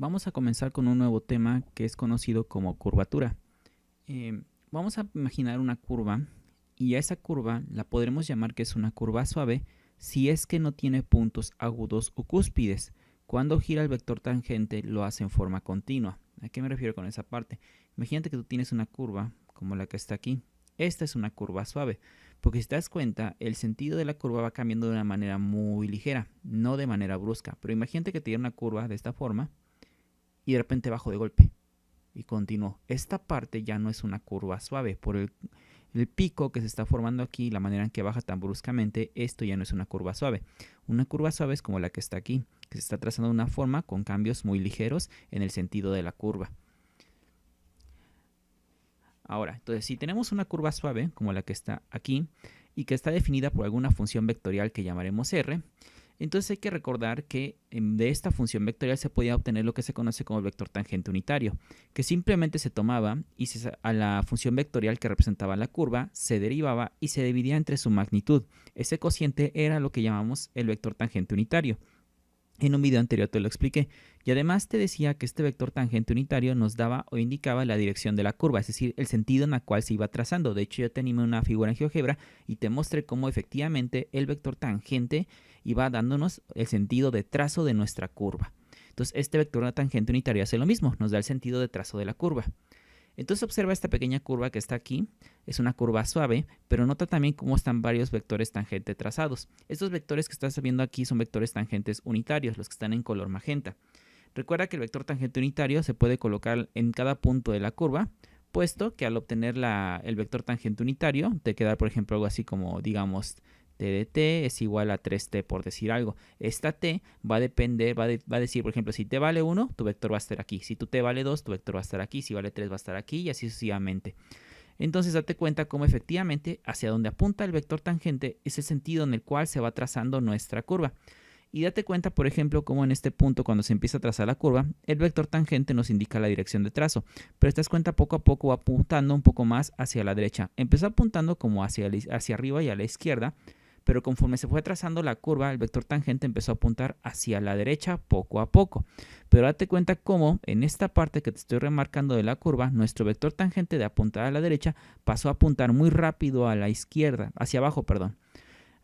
Vamos a comenzar con un nuevo tema que es conocido como curvatura. Vamos a imaginar una curva y a esa curva la podremos llamar que es una curva suave si es que no tiene puntos agudos o cúspides. Cuando gira el vector tangente lo hace en forma continua. ¿A qué me refiero con esa parte? Imagínate que tú tienes una curva como la que está aquí. Esta es una curva suave, porque si te das cuenta, el sentido de la curva va cambiando de una manera muy ligera, no de manera brusca. Pero imagínate que tiene una curva de esta forma y de repente bajo de golpe y continuó. Esta parte ya no es una curva suave por el pico que se está formando aquí, la manera en que baja tan bruscamente. Esto ya no es una curva suave. Una curva suave es como la que está aquí, que se está trazando de una forma con cambios muy ligeros en el sentido de la curva. Ahora, entonces si tenemos una curva suave como la que está aquí y que está definida por alguna función vectorial que llamaremos R, entonces hay que recordar que de esta función vectorial se podía obtener lo que se conoce como el vector tangente unitario, que simplemente se tomaba y a la función vectorial que representaba la curva se derivaba y se dividía entre su magnitud. Ese cociente era lo que llamamos el vector tangente unitario. En un video anterior te lo expliqué. Y además te decía que este vector tangente unitario nos daba o indicaba la dirección de la curva, es decir, el sentido en la cual se iba trazando. De hecho, yo te animé una figura en GeoGebra y te mostré cómo efectivamente el vector tangente iba dándonos el sentido de trazo de nuestra curva. Entonces, este vector tangente unitario hace lo mismo, nos da el sentido de trazo de la curva. Entonces observa esta pequeña curva que está aquí, es una curva suave, pero nota también cómo están varios vectores tangente trazados. Estos vectores que estás viendo aquí son vectores tangentes unitarios, los que están en color magenta. Recuerda que el vector tangente unitario se puede colocar en cada punto de la curva, puesto que al obtener el vector tangente unitario te queda, por ejemplo, algo así como, digamos, t de t es igual a 3t, por decir algo. Esta t va a depender, va a decir, por ejemplo, si t vale 1, tu vector va a estar aquí. Si tu t vale 2, tu vector va a estar aquí. Si vale 3, va a estar aquí y así sucesivamente. Entonces date cuenta cómo efectivamente hacia donde apunta el vector tangente es el sentido en el cual se va trazando nuestra curva. Y date cuenta, por ejemplo, cómo en este punto, cuando se empieza a trazar la curva, el vector tangente nos indica la dirección de trazo. Pero te das cuenta, poco a poco va apuntando un poco más hacia la derecha. Empezó apuntando como hacia arriba y a la izquierda, pero conforme se fue trazando la curva, el vector tangente empezó a apuntar hacia la derecha poco a poco. Pero date cuenta cómo en esta parte que te estoy remarcando de la curva, nuestro vector tangente de apuntar a la derecha pasó a apuntar muy rápido a la izquierda, hacia abajo, perdón.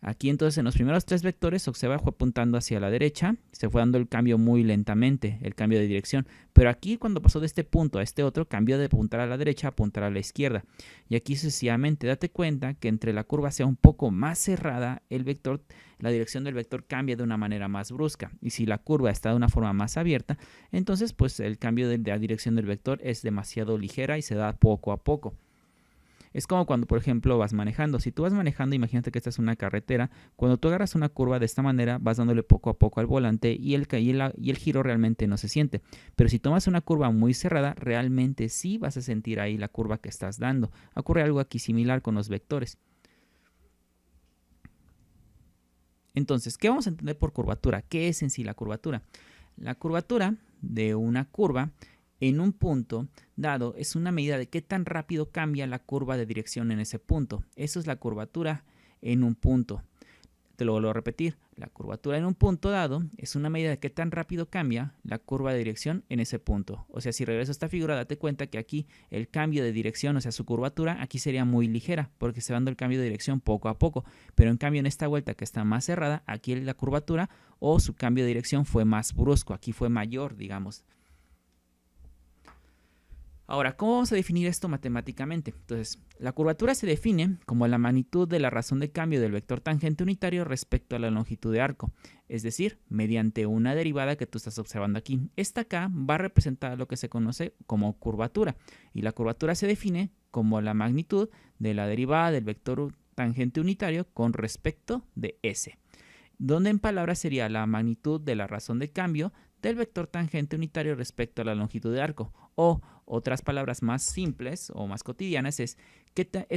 Aquí entonces en los primeros tres vectores se fue apuntando hacia la derecha, se fue dando el cambio muy lentamente, el cambio de dirección. Pero aquí cuando pasó de este punto a este otro, cambió de apuntar a la derecha a apuntar a la izquierda. Y aquí sucesivamente, date cuenta que entre la curva sea un poco más cerrada, el vector, la dirección del vector cambia de una manera más brusca. Y si la curva está de una forma más abierta, entonces pues el cambio de la dirección del vector es demasiado ligera y se da poco a poco. Es como cuando, por ejemplo, vas manejando. Si tú vas manejando, imagínate que esta es una carretera. Cuando tú agarras una curva de esta manera, vas dándole poco a poco al volante y el giro realmente no se siente. Pero si tomas una curva muy cerrada, realmente sí vas a sentir ahí la curva que estás dando. Ocurre algo aquí similar con los vectores. Entonces, ¿qué vamos a entender por curvatura? ¿Qué es en sí la curvatura? La curvatura de una curva en un punto dado es una medida de qué tan rápido cambia la curva de dirección en ese punto. Eso es la curvatura en un punto. Te lo vuelvo a repetir. La curvatura en un punto dado es una medida de qué tan rápido cambia la curva de dirección en ese punto. O sea, si regreso a esta figura, date cuenta que aquí el cambio de dirección, o sea, su curvatura, aquí sería muy ligera porque se va dando el cambio de dirección poco a poco. Pero en cambio en esta vuelta que está más cerrada, aquí la curvatura o su cambio de dirección fue más brusco. Aquí fue mayor, digamos. Ahora, ¿cómo vamos a definir esto matemáticamente? Entonces, la curvatura se define como la magnitud de la razón de cambio del vector tangente unitario respecto a la longitud de arco, es decir, mediante una derivada que tú estás observando aquí. Esta acá va a representar lo que se conoce como curvatura, y la curvatura se define como la magnitud de la derivada del vector tangente unitario con respecto de S, donde en palabras sería la magnitud de la razón de cambio del vector tangente unitario respecto a la longitud de arco, o Otras palabras más simples o más cotidianas es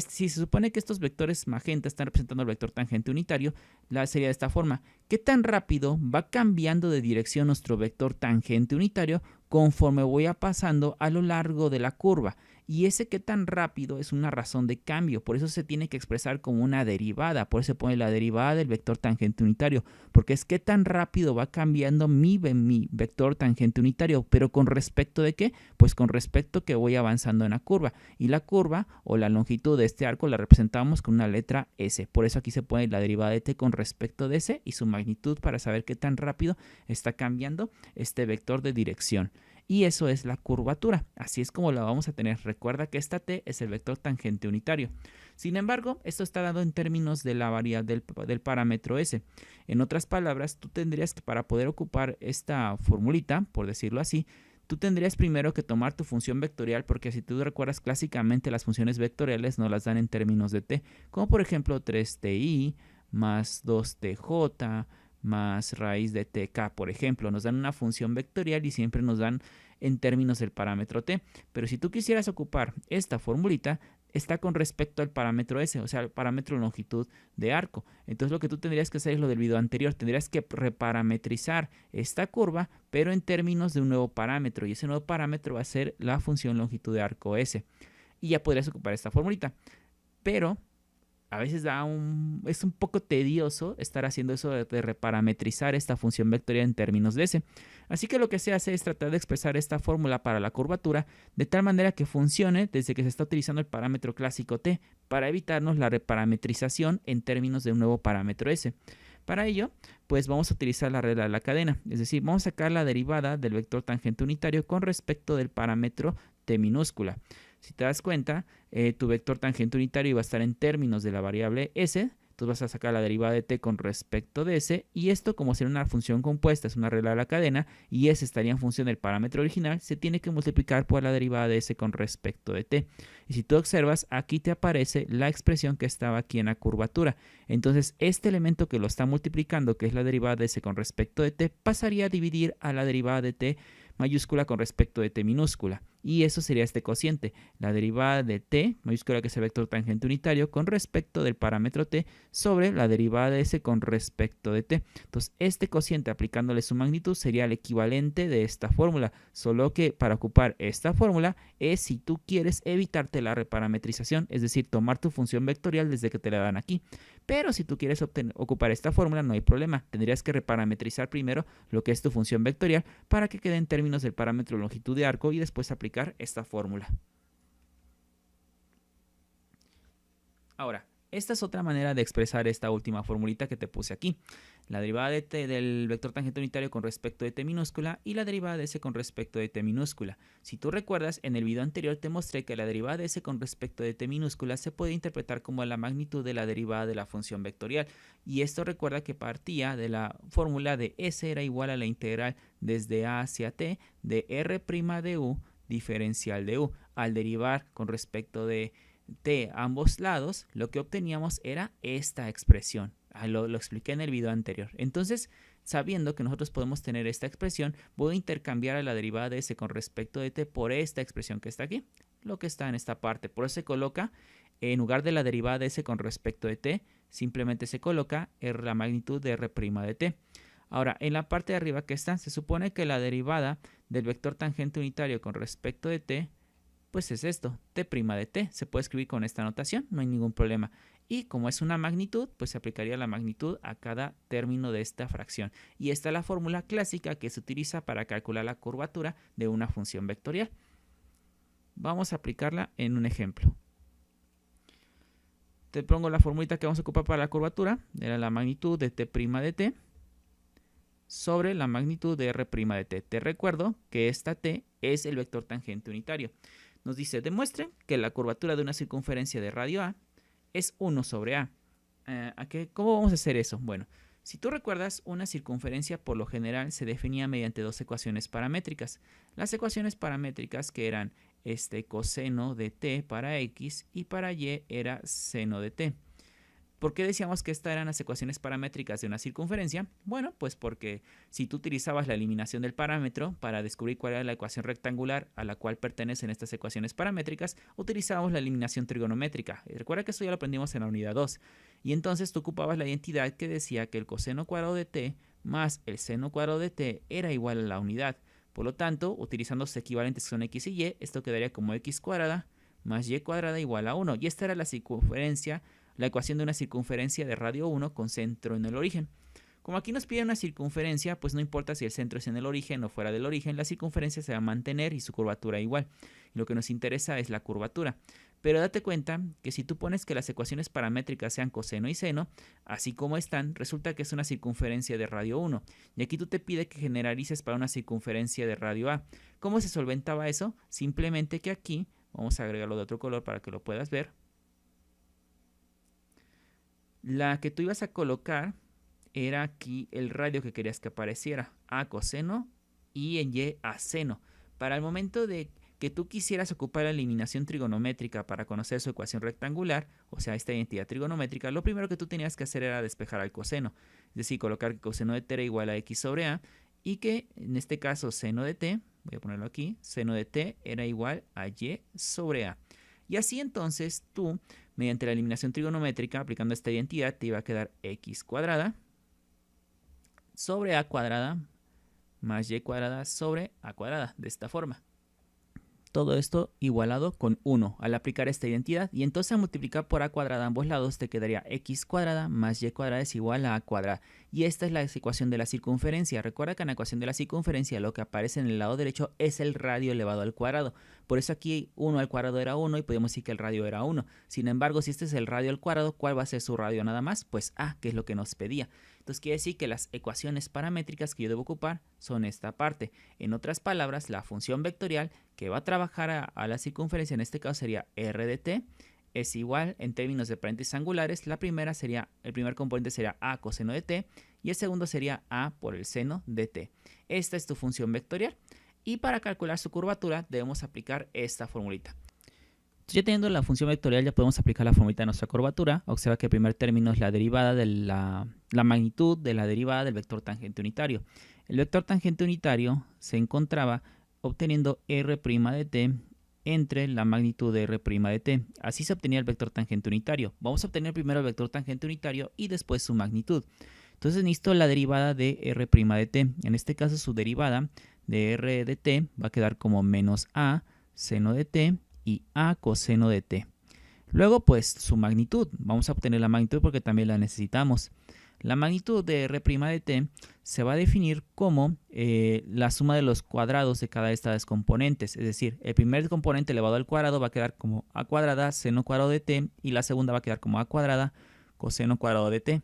si se supone que estos vectores magenta están representando el vector tangente unitario, sería de esta forma. ¿Qué tan rápido va cambiando de dirección nuestro vector tangente unitario conforme voy pasando a lo largo de la curva? Y ese qué tan rápido es una razón de cambio, por eso se tiene que expresar como una derivada, por eso se pone la derivada del vector tangente unitario, porque es qué tan rápido va cambiando mi vector tangente unitario, pero ¿con respecto de qué? Pues con respecto que voy avanzando en la curva, y la curva o la longitud de este arco la representamos con una letra S, por eso aquí se pone la derivada de t con respecto de S y su magnitud para saber qué tan rápido está cambiando este vector de dirección. Y eso es la curvatura, así es como la vamos a tener. Recuerda que esta t es el vector tangente unitario. Sin embargo, esto está dado en términos de la variable del parámetro s. En otras palabras, tú tendrías que, para poder ocupar esta formulita, por decirlo así, tú tendrías primero que tomar tu función vectorial, porque si tú recuerdas clásicamente las funciones vectoriales no las dan en términos de t, como por ejemplo 3ti más 2tj más raíz de tk, por ejemplo, nos dan una función vectorial y siempre nos dan en términos del parámetro t. Pero si tú quisieras ocupar esta formulita, está con respecto al parámetro s, o sea, el parámetro longitud de arco. Entonces lo que tú tendrías que hacer es lo del video anterior, tendrías que reparametrizar esta curva, pero en términos de un nuevo parámetro, y ese nuevo parámetro va a ser la función longitud de arco s. Y ya podrías ocupar esta formulita. Pero a veces es un poco tedioso estar haciendo eso de reparametrizar esta función vectorial en términos de S. Así que lo que se hace es tratar de expresar esta fórmula para la curvatura de tal manera que funcione desde que se está utilizando el parámetro clásico t, para evitarnos la reparametrización en términos de un nuevo parámetro S. Para ello, pues vamos a utilizar la regla de la cadena, es decir, vamos a sacar la derivada del vector tangente unitario con respecto del parámetro t minúscula. Si te das cuenta, tu vector tangente unitario iba a estar en términos de la variable s, entonces vas a sacar la derivada de t con respecto de s, y esto, como sería una función compuesta, es una regla de la cadena, y s estaría en función del parámetro original, se tiene que multiplicar por la derivada de s con respecto de t. Y si tú observas, aquí te aparece la expresión que estaba aquí en la curvatura. Entonces, este elemento que lo está multiplicando, que es la derivada de s con respecto de t, pasaría a dividir a la derivada de t mayúscula con respecto de t minúscula. Y eso sería este cociente, la derivada de t mayúscula, que es el vector tangente unitario, con respecto del parámetro t sobre la derivada de s con respecto de t. Entonces, este cociente aplicándole su magnitud sería el equivalente de esta fórmula, solo que para ocupar esta fórmula es si tú quieres evitarte la reparametrización, es decir, tomar tu función vectorial desde que te la dan aquí. Pero si tú quieres ocupar esta fórmula, no hay problema. Tendrías que reparametrizar primero lo que es tu función vectorial para que quede en términos del parámetro longitud de arco y después aplicar esta fórmula. Ahora, esta es otra manera de expresar esta última formulita que te puse aquí. La derivada de t del vector tangente unitario con respecto de t minúscula y la derivada de s con respecto de t minúscula. Si tú recuerdas, en el video anterior te mostré que la derivada de s con respecto de t minúscula se puede interpretar como la magnitud de la derivada de la función vectorial. Y esto recuerda que partía de la fórmula de s era igual a la integral desde a hacia t de r' de u diferencial de u. Al derivar con respecto de t a ambos lados, lo que obteníamos era esta expresión. Lo expliqué en el video anterior. Entonces, sabiendo que nosotros podemos tener esta expresión, voy a intercambiar a la derivada de s con respecto de t por esta expresión que está aquí, lo que está en esta parte. Por eso se coloca, en lugar de la derivada de s con respecto de t, simplemente se coloca la magnitud de r' de t. Ahora, en la parte de arriba que está, se supone que la derivada del vector tangente unitario con respecto de t, pues es esto, t' de t. Se puede escribir con esta notación, no hay ningún problema. Y como es una magnitud, pues se aplicaría la magnitud a cada término de esta fracción. Y esta es la fórmula clásica que se utiliza para calcular la curvatura de una función vectorial. Vamos a aplicarla en un ejemplo. Te pongo la formulita que vamos a ocupar para la curvatura. Era la magnitud de t' de t sobre la magnitud de r' de t. Te recuerdo que esta t es el vector tangente unitario. Nos dice, demuestre que la curvatura de una circunferencia de radio A es 1 sobre A. ¿Cómo vamos a hacer eso? Bueno, si tú recuerdas, una circunferencia por lo general se definía mediante dos ecuaciones paramétricas. Las ecuaciones paramétricas que eran coseno de t para x y para y era seno de t. ¿Por qué decíamos que estas eran las ecuaciones paramétricas de una circunferencia? Bueno, pues porque si tú utilizabas la eliminación del parámetro para descubrir cuál era la ecuación rectangular a la cual pertenecen estas ecuaciones paramétricas, utilizábamos la eliminación trigonométrica. Recuerda que esto ya lo aprendimos en la unidad 2. Y entonces tú ocupabas la identidad que decía que el coseno cuadrado de t más el seno cuadrado de t era igual a la unidad. Por lo tanto, utilizando sus equivalentes que son x y y, esto quedaría como x cuadrada más y cuadrada igual a 1. Y esta era la circunferencia, la ecuación de una circunferencia de radio 1 con centro en el origen. Como aquí nos pide una circunferencia, pues no importa si el centro es en el origen o fuera del origen, la circunferencia se va a mantener y su curvatura igual. Lo que nos interesa es la curvatura. Pero date cuenta que si tú pones que las ecuaciones paramétricas sean coseno y seno, así como están, resulta que es una circunferencia de radio 1. Y aquí tú te pide que generalices para una circunferencia de radio A. ¿Cómo se solventaba eso? Simplemente que aquí, vamos a agregarlo de otro color para que lo puedas ver. La que tú ibas a colocar era aquí el radio que querías que apareciera, A coseno y en Y a seno. Para el momento de que tú quisieras ocupar la eliminación trigonométrica para conocer su ecuación rectangular, o sea, esta identidad trigonométrica, lo primero que tú tenías que hacer era despejar al coseno. Es decir, colocar que coseno de t era igual a x sobre a y que en este caso seno de t, voy a ponerlo aquí, seno de t era igual a y sobre a. Y así entonces tú, mediante la eliminación trigonométrica, aplicando esta identidad, te iba a quedar x cuadrada sobre a cuadrada más y cuadrada sobre a cuadrada, de esta forma. Todo esto igualado con 1 al aplicar esta identidad, y entonces al multiplicar por a cuadrada a ambos lados te quedaría x cuadrada más y cuadrada es igual a cuadrada. Y esta es la ecuación de la circunferencia. Recuerda que en la ecuación de la circunferencia lo que aparece en el lado derecho es el radio elevado al cuadrado. Por eso aquí 1 al cuadrado era 1 y podemos decir que el radio era 1. Sin embargo, si este es el radio al cuadrado, ¿cuál va a ser su radio nada más? Pues a, que es lo que nos pedía. Entonces quiere decir que las ecuaciones paramétricas que yo debo ocupar son esta parte. En otras palabras, la función vectorial que va a trabajar a la circunferencia, en este caso sería r de t, es igual en términos de paréntesis angulares. El primer componente sería a coseno de t y el segundo sería a por el seno de t. Esta es tu función vectorial y para calcular su curvatura debemos aplicar esta formulita. Ya teniendo la función vectorial ya podemos aplicar la formulita de nuestra curvatura. Observa que el primer término es la derivada de la magnitud de la derivada del vector tangente unitario. El vector tangente unitario se encontraba obteniendo r' de t entre la magnitud de r' de t. Así se obtenía el vector tangente unitario. Vamos a obtener primero el vector tangente unitario y después su magnitud. Entonces necesito la derivada de r' de t. En este caso su derivada de r de t va a quedar como menos a seno de t y a coseno de t. Luego pues su magnitud. Vamos a obtener la magnitud porque también la necesitamos. La magnitud de r' de t se va a definir como la suma de los cuadrados de cada de estas componentes. Es decir, el primer componente elevado al cuadrado va a quedar como a cuadrada seno cuadrado de t y la segunda va a quedar como a cuadrada coseno cuadrado de t.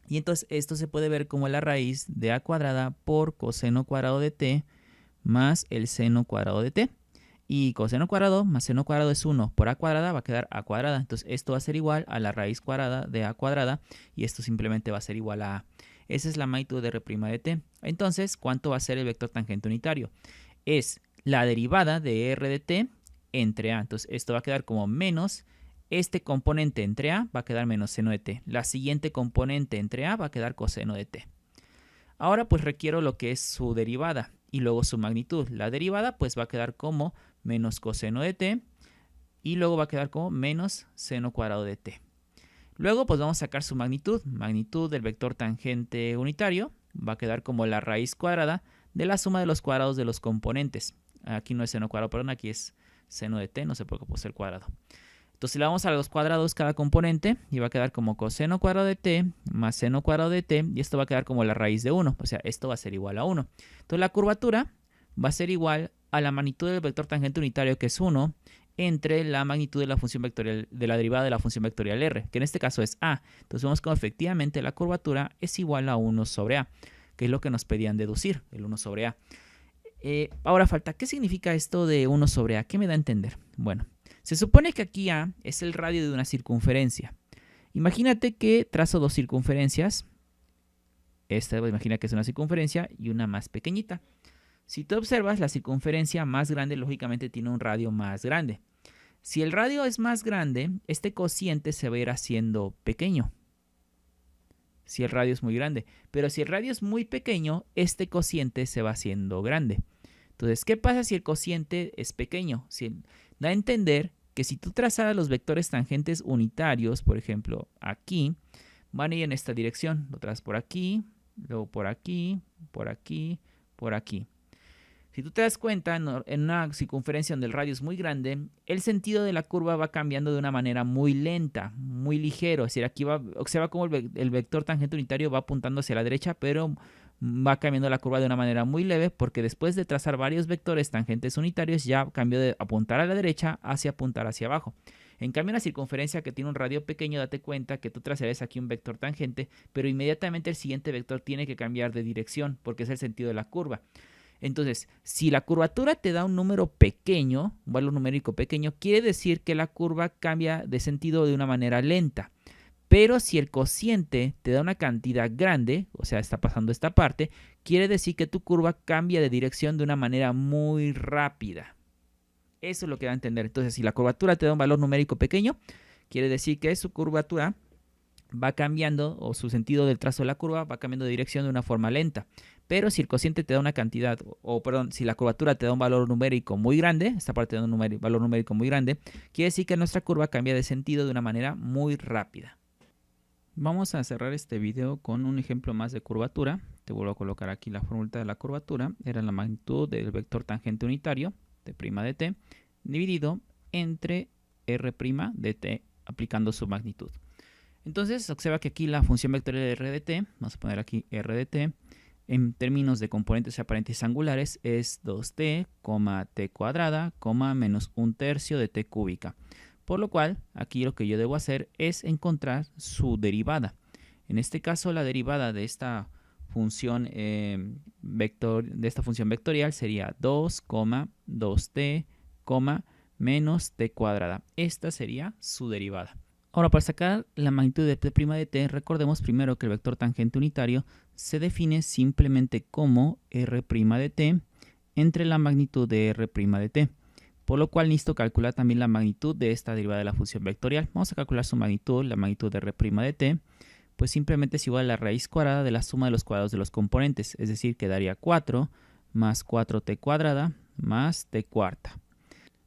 Y entonces esto se puede ver como la raíz de a cuadrada por coseno cuadrado de t más el seno cuadrado de t. Y coseno cuadrado más seno cuadrado es 1 por a cuadrada, va a quedar a cuadrada. Entonces esto va a ser igual a la raíz cuadrada de a cuadrada y esto simplemente va a ser igual a a. Esa es la magnitud de r' de t. Entonces, ¿cuánto va a ser el vector tangente unitario? Es la derivada de r de t entre a. Entonces esto va a quedar como menos este componente entre a, va a quedar menos seno de t. La siguiente componente entre a va a quedar coseno de t. Ahora pues requiero lo que es su derivada y luego su magnitud. La derivada pues va a quedar como menos coseno de t y luego va a quedar como menos seno cuadrado de t. Luego pues vamos a sacar su magnitud. Magnitud del vector tangente unitario va a quedar como la raíz cuadrada de la suma de los cuadrados de los componentes. Aquí no es seno cuadrado, perdón, aquí es seno de t, no sé por qué puse el cuadrado. Entonces le vamos a los cuadrados cada componente y va a quedar como coseno cuadrado de t más seno cuadrado de t y esto va a quedar como la raíz de 1, o sea, esto va a ser igual a 1. Entonces la curvatura va a ser igual a la magnitud del vector tangente unitario, que es 1, entre la magnitud de la función vectorial, de la derivada de la función vectorial r, que en este caso es a. Entonces vemos como efectivamente la curvatura es igual a 1 sobre a, que es lo que nos pedían deducir, el 1 sobre a. Ahora falta, ¿qué significa esto de 1 sobre a? ¿Qué me da a entender? Bueno, se supone que aquí a es el radio de una circunferencia. Imagínate que trazo dos circunferencias. Esta imagina que es una circunferencia y una más pequeñita. Si tú observas, la circunferencia más grande lógicamente tiene un radio más grande. Si el radio es más grande, este cociente se va a ir haciendo pequeño. Si el radio es muy grande. Pero si el radio es muy pequeño, este cociente se va haciendo grande. Entonces, ¿qué pasa si el cociente es pequeño? Da a entender que si tú trazaras los vectores tangentes unitarios, por ejemplo, aquí, van a ir en esta dirección. Lo trazas por aquí, luego por aquí, por aquí, por aquí. Si tú te das cuenta, en una circunferencia donde el radio es muy grande, el sentido de la curva va cambiando de una manera muy lenta, muy ligero. Es decir, aquí observa cómo el vector tangente unitario va apuntando hacia la derecha, pero va cambiando la curva de una manera muy leve, porque después de trazar varios vectores tangentes unitarios, ya cambió de apuntar a la derecha hacia apuntar hacia abajo. En cambio, una circunferencia que tiene un radio pequeño, date cuenta que tú trazarías aquí un vector tangente, pero inmediatamente el siguiente vector tiene que cambiar de dirección, porque es el sentido de la curva. Entonces, si la curvatura te da un número pequeño, un valor numérico pequeño, quiere decir que la curva cambia de sentido de una manera lenta. Pero si el cociente te da una cantidad grande, o sea, está pasando esta parte, quiere decir que tu curva cambia de dirección de una manera muy rápida. Eso es lo que da a entender. Entonces, si la curvatura te da un valor numérico pequeño, quiere decir que su curvatura va cambiando, o su sentido del trazo de la curva va cambiando de dirección de una forma lenta. Pero si el cociente te da una cantidad, si la curvatura te da un valor numérico muy grande, esta parte te da un valor numérico muy grande, quiere decir que nuestra curva cambia de sentido de una manera muy rápida. Vamos a cerrar este video con un ejemplo más de curvatura. Te vuelvo a colocar aquí la fórmula de la curvatura. Era la magnitud del vector tangente unitario, t' de t, dividido entre r' de t, aplicando su magnitud. Entonces, observa que aquí la función vectorial de r de t, vamos a poner aquí r de t, en términos de componentes aparentes angulares es 2t, t cuadrada, menos 1/3 de t cúbica. Por lo cual, aquí lo que yo debo hacer es encontrar su derivada. En este caso, la derivada de esta función, vectorial sería 2, 2t, menos t cuadrada. Esta sería su derivada. Ahora, para sacar la magnitud de t' de t, recordemos primero que el vector tangente unitario se define simplemente como r' de t entre la magnitud de r' de t. Por lo cual necesito calcular también la magnitud de esta derivada de la función vectorial. Vamos a calcular su magnitud, la magnitud de r' de t, pues simplemente es igual a la raíz cuadrada de la suma de los cuadrados de los componentes. Es decir, quedaría 4 más 4t cuadrada más t cuarta.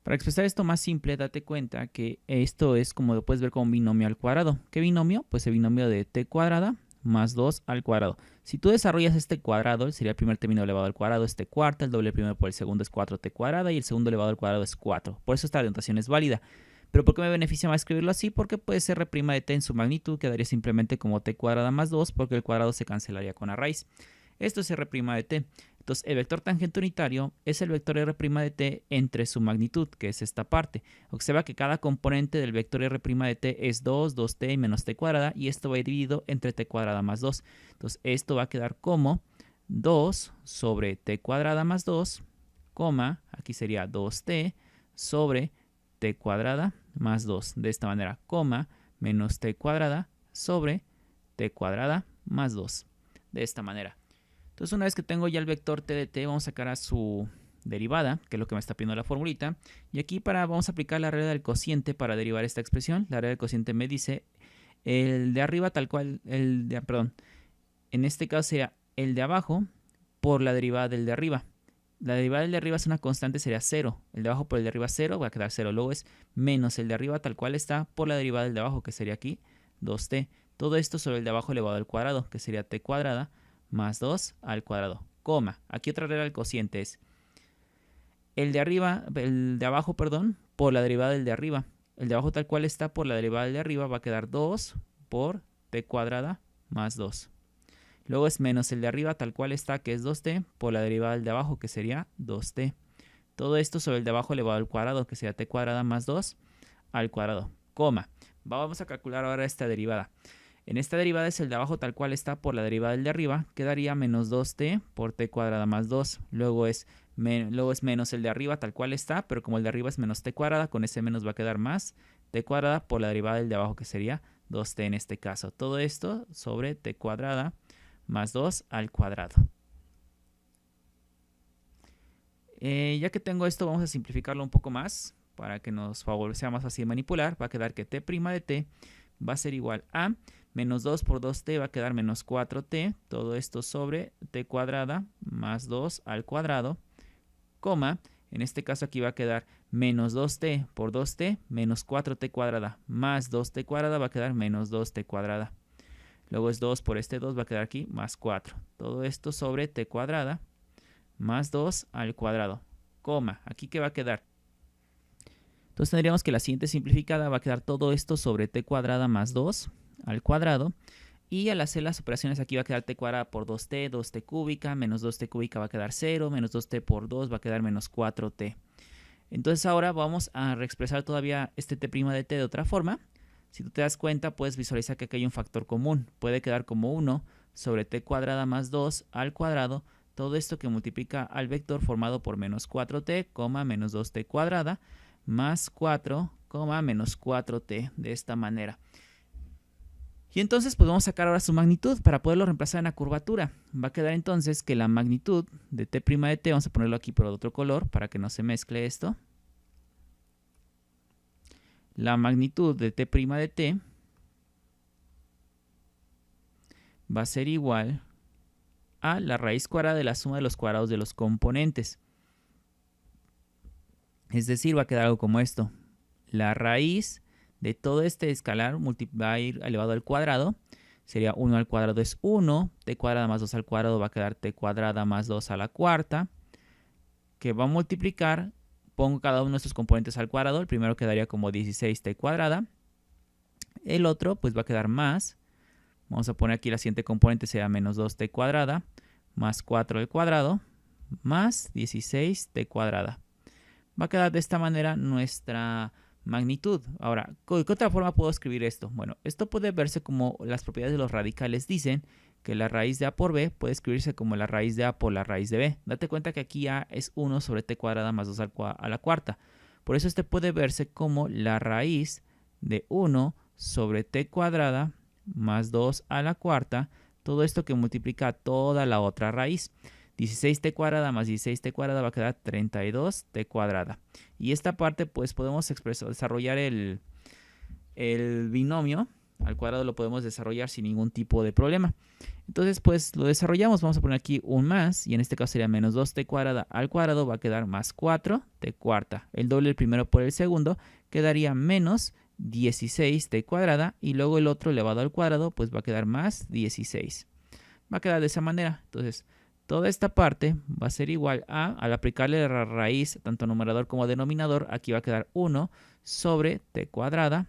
Para expresar esto más simple, date cuenta que esto es como lo puedes ver como un binomio al cuadrado. ¿Qué binomio? Pues el binomio de t cuadrada más 2 al cuadrado. Si tú desarrollas este cuadrado, sería el primer término elevado al cuadrado es t cuarta, el doble primero por el segundo es 4t cuadrada y el segundo elevado al cuadrado es 4. Por eso esta notación es válida. ¿Pero por qué me beneficia más escribirlo así? Porque puede ser r' de t en su magnitud, quedaría simplemente como t cuadrada más 2 porque el cuadrado se cancelaría con la raíz. Esto es r' de t. Entonces, el vector tangente unitario es el vector r' de t entre su magnitud, que es esta parte. Observa que cada componente del vector r' de t es 2, 2t y menos t cuadrada, y esto va a ir dividido entre t cuadrada más 2. Entonces, esto va a quedar como 2 sobre t cuadrada más 2, aquí sería 2t sobre t cuadrada más 2. De esta manera, menos t cuadrada sobre t cuadrada más 2. De esta manera. Entonces, una vez que tengo ya el vector t de t, vamos a sacar a su derivada, que es lo que me está pidiendo la formulita. Y aquí vamos a aplicar la regla del cociente para derivar esta expresión. La regla del cociente me dice el de arriba tal cual, en este caso sería el de abajo por la derivada del de arriba. La derivada del de arriba es una constante, sería 0. El de abajo por el de arriba 0, va a quedar 0. Luego es menos el de arriba tal cual está por la derivada del de abajo, que sería aquí 2t. Todo esto sobre el de abajo elevado al cuadrado, que sería t cuadrada más 2 al cuadrado, aquí otra regla del cociente es el de abajo, por la derivada del de arriba. El de abajo tal cual está por la derivada del de arriba va a quedar 2 por t cuadrada más 2. Luego es menos el de arriba tal cual está, que es 2t, por la derivada del de abajo, que sería 2t. Todo esto sobre el de abajo elevado al cuadrado, que sería t cuadrada más 2 al cuadrado, Vamos a calcular ahora esta derivada. En esta derivada es el de abajo tal cual está por la derivada del de arriba, quedaría menos 2t por t cuadrada más 2. Luego es menos el de arriba tal cual está, pero como el de arriba es menos t cuadrada, con ese menos va a quedar más t cuadrada por la derivada del de abajo, que sería 2t en este caso. Todo esto sobre t cuadrada más 2 al cuadrado. Ya que tengo esto, vamos a simplificarlo un poco más para que nos sea más fácil manipular, va a quedar que t' de t va a ser igual a menos 2 por 2t va a quedar menos 4t, todo esto sobre t cuadrada más 2 al cuadrado, coma, en este caso aquí va a quedar menos 2t por 2t menos 4t cuadrada más 2t cuadrada va a quedar menos 2t cuadrada. Luego es 2 por este 2 va a quedar aquí más 4. Todo esto sobre t cuadrada más 2 al cuadrado, coma, aquí ¿qué va a quedar? Entonces tendríamos que la siguiente simplificada va a quedar todo esto sobre t cuadrada más 2 al cuadrado. Y al hacer las operaciones aquí va a quedar t cuadrada por 2t, 2t cúbica, menos 2t cúbica va a quedar 0, menos 2t por 2 va a quedar menos 4t. Entonces ahora vamos a reexpresar todavía este t' de t de otra forma. Si tú te das cuenta, puedes visualizar que aquí hay un factor común. Puede quedar como 1 sobre t cuadrada más 2 al cuadrado. Todo esto que multiplica al vector formado por menos 4t, menos 2t cuadrada, más 4, menos 4t, de esta manera. Y entonces pues vamos a sacar ahora su magnitud para poderlo reemplazar en la curvatura. Va a quedar entonces que la magnitud de t' de t, vamos a ponerlo aquí por otro color para que no se mezcle esto. La magnitud de t' de t va a ser igual a la raíz cuadrada de la suma de los cuadrados de los componentes. Es decir, va a quedar algo como esto. La raíz de todo este escalar va a ir elevado al cuadrado. Sería 1 al cuadrado es 1. T cuadrada más 2 al cuadrado va a quedar t cuadrada más 2 a la cuarta. Que va a multiplicar, pongo cada uno de estos componentes al cuadrado. El primero quedaría como 16t cuadrada. El otro pues va a quedar más. Vamos a poner aquí la siguiente componente, será menos 2t cuadrada más 4 al cuadrado más 16t cuadrada. Va a quedar de esta manera nuestra magnitud. Ahora, ¿qué otra forma puedo escribir esto? Bueno, esto puede verse como las propiedades de los radicales dicen que la raíz de a por b puede escribirse como la raíz de a por la raíz de b. Date cuenta que aquí a es 1 sobre t cuadrada más 2 a la cuarta. Por eso este puede verse como la raíz de 1 sobre t cuadrada más 2 a la cuarta. Todo esto que multiplica toda la otra raíz. 16t cuadrada más 16t cuadrada va a quedar 32t cuadrada. Y esta parte pues podemos desarrollar el binomio al cuadrado, lo podemos desarrollar sin ningún tipo de problema. Entonces pues lo desarrollamos, vamos a poner aquí un más y en este caso sería menos 2t cuadrada al cuadrado va a quedar más 4t cuarta. El doble el primero por el segundo quedaría menos 16t cuadrada y luego el otro elevado al cuadrado pues va a quedar más 16. Va a quedar de esa manera. Entonces toda esta parte va a ser igual a, al aplicarle la raíz tanto numerador como denominador, aquí va a quedar 1 sobre t cuadrada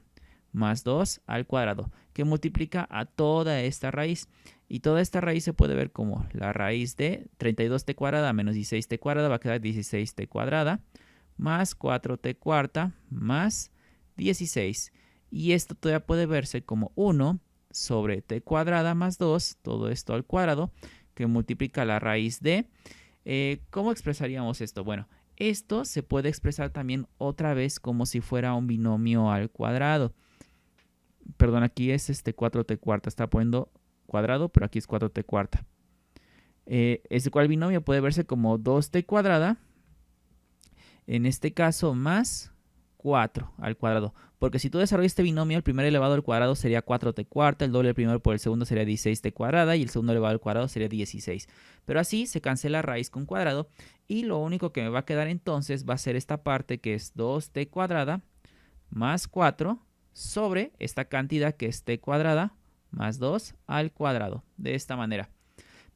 más 2 al cuadrado, que multiplica a toda esta raíz. Y toda esta raíz se puede ver como la raíz de 32t cuadrada menos 16t cuadrada va a quedar 16t cuadrada más 4t cuarta más 16. Y esto todavía puede verse como 1 sobre t cuadrada más 2, todo esto al cuadrado, que multiplica la raíz de... ¿Cómo expresaríamos esto? Bueno, esto se puede expresar también otra vez como si fuera un binomio al cuadrado. Perdón, aquí es 4t cuarta. Está poniendo cuadrado, pero aquí es 4t cuarta. Este cual binomio puede verse como 2t cuadrada. En este caso, más 4 al cuadrado. Porque si tú desarrollas este binomio, el primer elevado al cuadrado sería 4t cuarta, el doble del primero por el segundo sería 16t cuadrada y el segundo elevado al cuadrado sería 16. Pero así se cancela raíz con cuadrado y lo único que me va a quedar entonces va a ser esta parte que es 2t cuadrada más 4 sobre esta cantidad que es t cuadrada más 2 al cuadrado. De esta manera.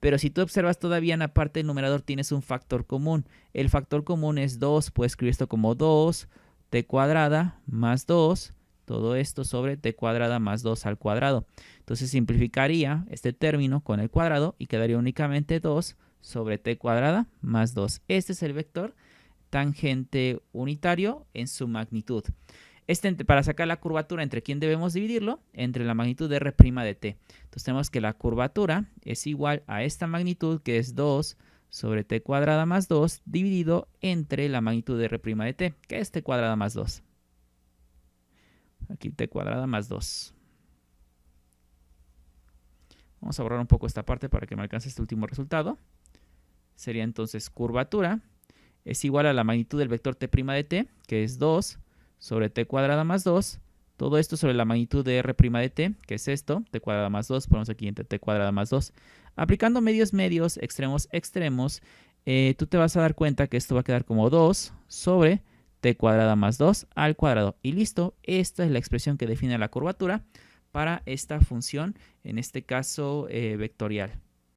Pero si tú observas todavía en la parte del numerador tienes un factor común. El factor común es 2, puedes escribir esto como 2 t cuadrada más 2, todo esto sobre t cuadrada más 2 al cuadrado. Entonces simplificaría este término con el cuadrado y quedaría únicamente 2 sobre t cuadrada más 2. Este es el vector tangente unitario en su magnitud. Para sacar la curvatura, ¿entre quién debemos dividirlo? Entre la magnitud de r' de t. Entonces tenemos que la curvatura es igual a esta magnitud que es 2 sobre t cuadrada más 2 dividido entre la magnitud de r' de t, que es t cuadrada más 2. Aquí t cuadrada más 2. Vamos a borrar un poco esta parte para que me alcance este último resultado. Sería entonces curvatura es igual a la magnitud del vector t' de t, que es 2 sobre t cuadrada más 2. Todo esto sobre la magnitud de r' de t, que es esto, t cuadrada más 2, ponemos aquí entre t cuadrada más 2. Aplicando medios, extremos, extremos, tú te vas a dar cuenta que esto va a quedar como 2 sobre t cuadrada más 2 al cuadrado. Y listo, esta es la expresión que define la curvatura para esta función, en este caso vectorial.